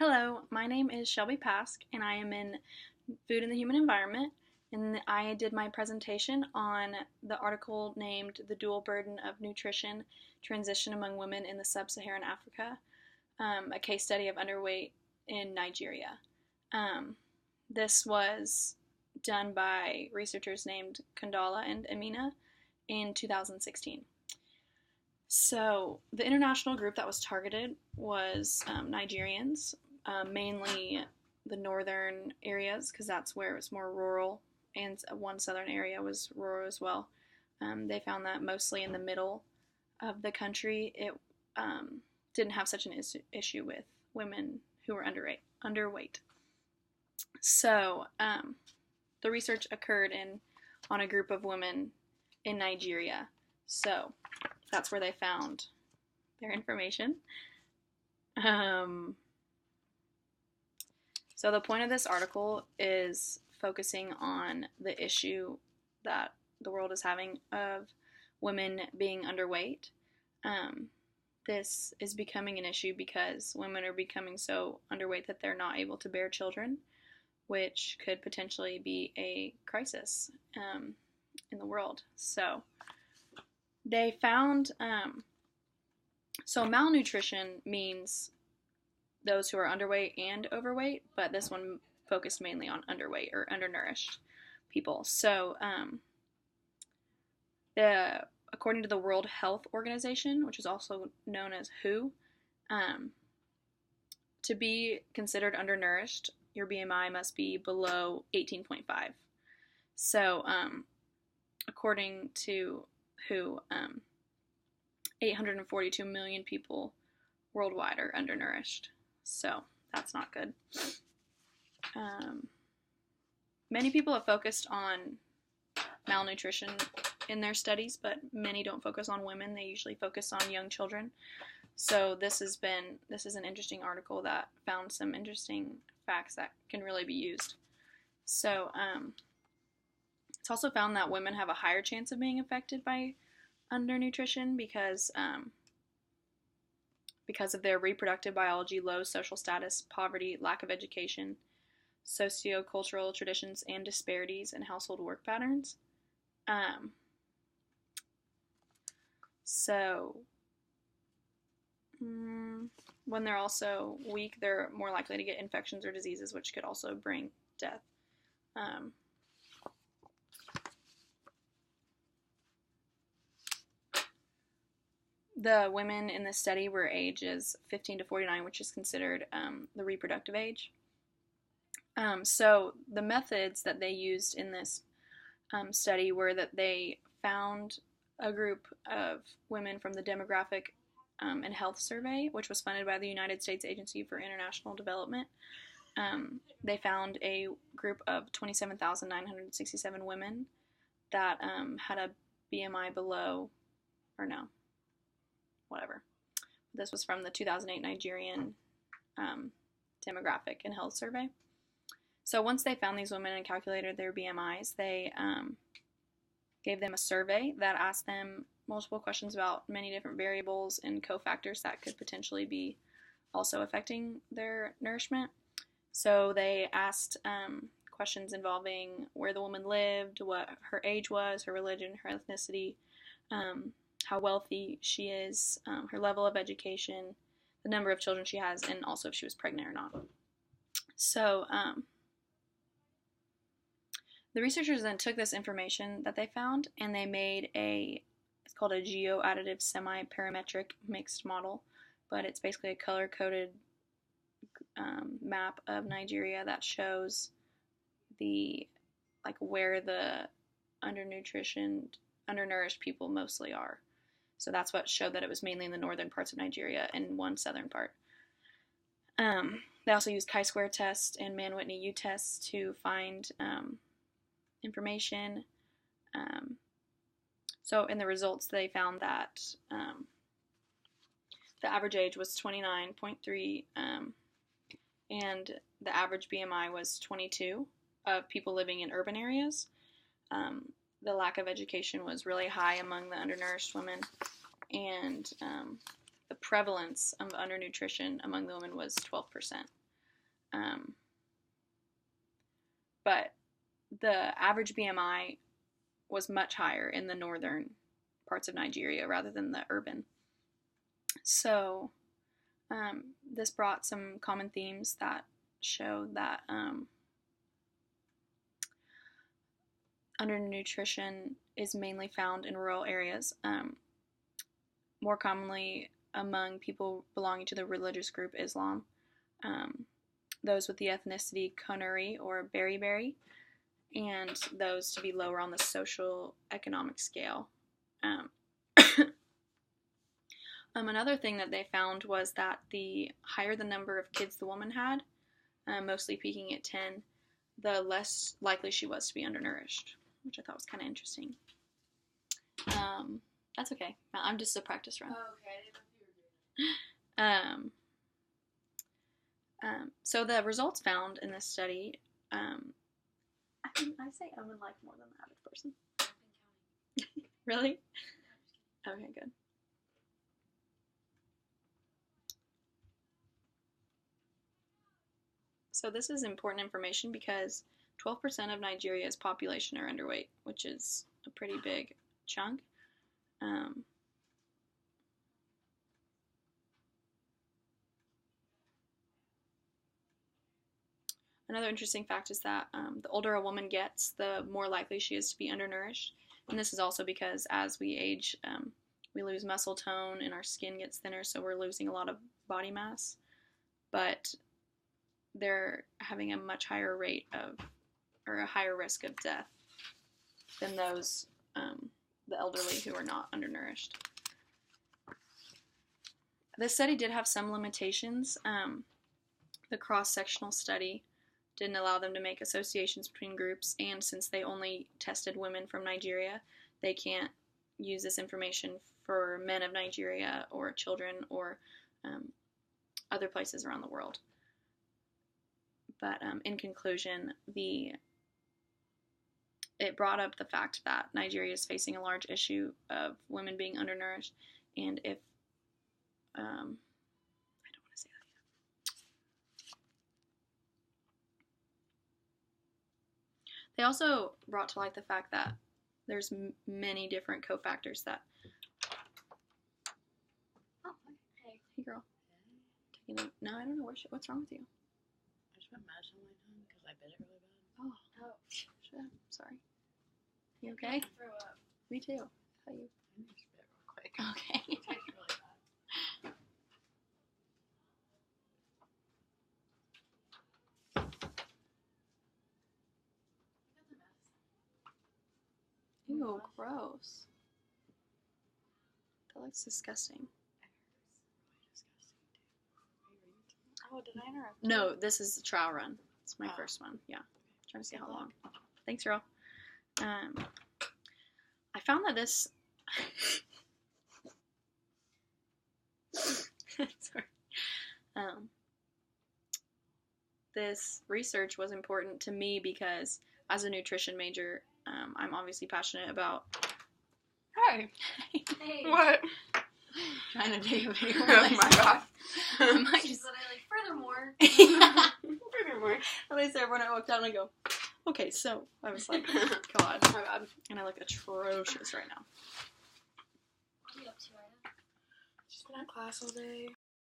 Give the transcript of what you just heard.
Hello, my name is Shelby Pasque, and I am in Food and the Human Environment. And I did my presentation on the article named The Dual Burden of Nutrition Transition Among Women in the Sub-Saharan Africa, a case study of underweight in Nigeria. This was done by researchers named Kandala and Amina in 2016. So, the international group that was targeted was Nigerians, mainly the northern areas, because that's where it was more rural, and one southern area was rural as well. They found that mostly in the middle of the country, it didn't have such an issue with women who were underweight. So, the research occurred on a group of women in Nigeria. So, that's where they found their information. So the point of this article is focusing on the issue that the world is having of women being underweight. This is becoming an issue because women are becoming so underweight that they're not able to bear children, which could potentially be a crisis in the world. So they found, so malnutrition means those who are underweight and overweight, but this one focused mainly on underweight or undernourished people. So, according to the World Health Organization, which is also known as WHO, to be considered undernourished, your BMI must be below 18.5. So, according to WHO, 842 million people worldwide are undernourished. So that's not good. Many people have focused on malnutrition in their studies, but many don't focus on women. They usually focus on young children. So this is an interesting article that found some interesting facts that can really be used. So it's also found that women have a higher chance of being affected by undernutrition because of their reproductive biology, low social status, poverty, lack of education, sociocultural traditions, and disparities in household work patterns. When they're also weak, they're more likely to get infections or diseases, which could also bring death. The women in this study were ages 15 to 49, which is considered the reproductive age. So the methods that they used in this study were that they found a group of women from the Demographic and Health Survey, which was funded by the United States Agency for International Development. They found a group of 27,967 women that had a BMI below, or no, whatever. This was from the 2008 Nigerian Demographic and Health Survey. So once they found these women and calculated their BMIs, they gave them a survey that asked them multiple questions about many different variables and cofactors that could potentially be also affecting their nourishment. So they asked questions involving where the woman lived, what her age was, her religion, her ethnicity, how wealthy she is, her level of education, the number of children she has, and also if she was pregnant or not. So the researchers then took this information that they found and they made it's called a geo-additive semi-parametric mixed model, but it's basically a color-coded map of Nigeria that shows where the undernourished people mostly are. So that's what showed that it was mainly in the northern parts of Nigeria and one southern part. They also used chi-square tests and Mann-Whitney U tests to find information. So in the results, they found that the average age was 29.3, and the average BMI was 22 of people living in urban areas. The lack of education was really high among the undernourished women, and the prevalence of undernutrition among the women was 12%. But the average BMI was much higher in the northern parts of Nigeria rather than the urban. So this brought some common themes that show that undernutrition is mainly found in rural areas, more commonly among people belonging to the religious group Islam, those with the ethnicity Kanuri or Beriberi, and those to be lower on the social economic scale. Another thing that they found was that the higher the number of kids the woman had, mostly peaking at 10, the less likely she was to be undernourished, which I thought was kind of interesting. That's okay. I'm just a practice run. Oh, okay. I didn't know if you were doing it. So the results found in this study, I say Owen like more than the average person. I've been counting. Really? Okay, good. So this is important information because 12% of Nigeria's population are underweight, which is a pretty big chunk. Another interesting fact is that the older a woman gets, the more likely she is to be undernourished. And this is also because as we age, we lose muscle tone and our skin gets thinner, so we're losing a lot of body mass. But they're having a much higher rate of, or a higher risk of death than those, the elderly who are not undernourished. This study did have some limitations. The cross-sectional study didn't allow them to make associations between groups, and since they only tested women from Nigeria, they can't use this information for men of Nigeria or children or other places around the world. But in conclusion, it brought up the fact that Nigeria is facing a large issue of women being undernourished, and if I don't want to say that yet. They also brought to light the fact that there's many different cofactors that. Oh, hey. Hey, girl. No, I don't know what's wrong with you. I just put mash on my tongue because I bit it really bad. Oh, shit. Sorry. You okay? Throw up. Me too. How you? I need to spit real quick. Okay. It tastes really bad. Ew, gross. That looks disgusting. Oh, did I interrupt? No, this is the trial run. It's my Oh. first one. Yeah. Trying to see how long. Thanks, girl. I found that this. Sorry. This research was important to me because, as a nutrition major, I'm obviously passionate about. Hey. Hey. What? Trying to take a video. Oh my god. I might She's just. literally, furthermore. Furthermore. At least everyone I walked out and I go, okay, so I was like, God. Oh my god. And I look atrocious right now. What are you up to, Ida? Just been at class all day.